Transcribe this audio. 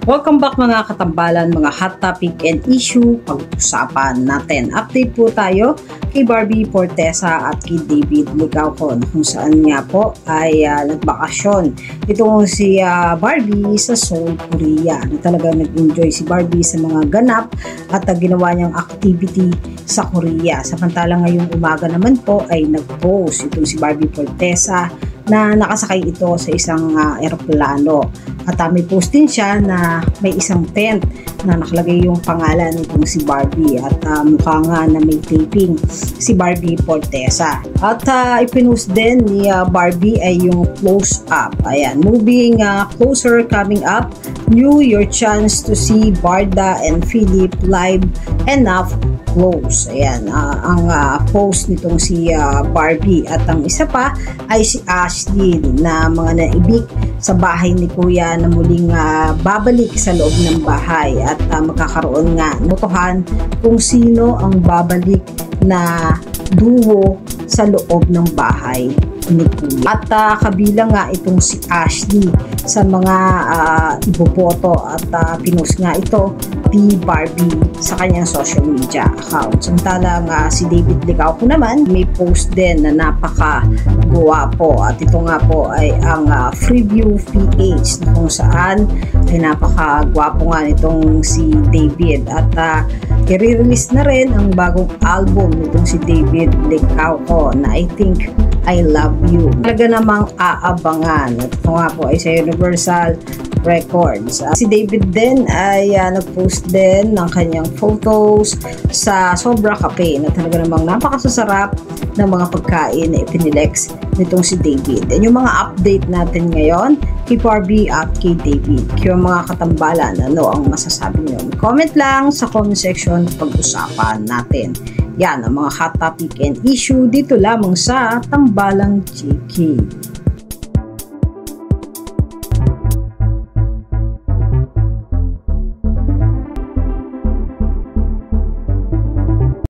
Welcome back mga katambalan, mga hot topic and issue pag-usapan natin. Update po tayo kay Barbie Fortesa at kay David Licauco kung saan nga po ay nagbakasyon. Itong si Barbie sa Seoul, Korea. Talagang nag-enjoy si Barbie sa mga ganap at ginawa niyang activity sa Korea. Samantala ngayong umaga naman po ay nag-post itong si Barbie Fortesa na nakasakay ito sa isang eroplano. At may post din siya na may isang tent na nakalagay yung pangalan nitong si Barbie at mukha nga na may taping si Barbie Fortesa. At ipinost din ni Barbie ay yung close up. Ayan, moving closer, coming up, new your chance to see Barda and Philip live enough close. Ayan, ang post nitong si Barbie. At ang isa pa ay si Ashley na mga naibig sa bahay ni Kuya na muling babalik sa loob ng bahay at magkakaroon nga notohan kung sino ang babalik na duo sa loob ng bahay ni Kuya. At kabilang nga itong si Ashley sa mga iboboto at pinost nga ito ni Barbie sa kanyang social media account. Samantala nga si David Licauco naman may post din na napaka-guwapo at ito nga po ay ang Freeview PH na kung saan ay napaka-guwapo nga nitong si David at i-release na rin ang bagong album nitong si David Licauco na I Think I Love You. Talaga namang aabangan at ito nga po ay sa Universal Records. Si David din ay nag-post din ng kanyang photos sa Sobra Cafe na talaga namang napakasasarap ng mga pagkain na ipinilex nitong si David. And yung mga update natin ngayon kay Barbie at kay David. Kaya mga katambalan, ano ang masasabi niyo? Comment lang sa comment section pag-usapan natin. Yan ang mga hot topic and issue dito lamang sa Tambalang Chiki.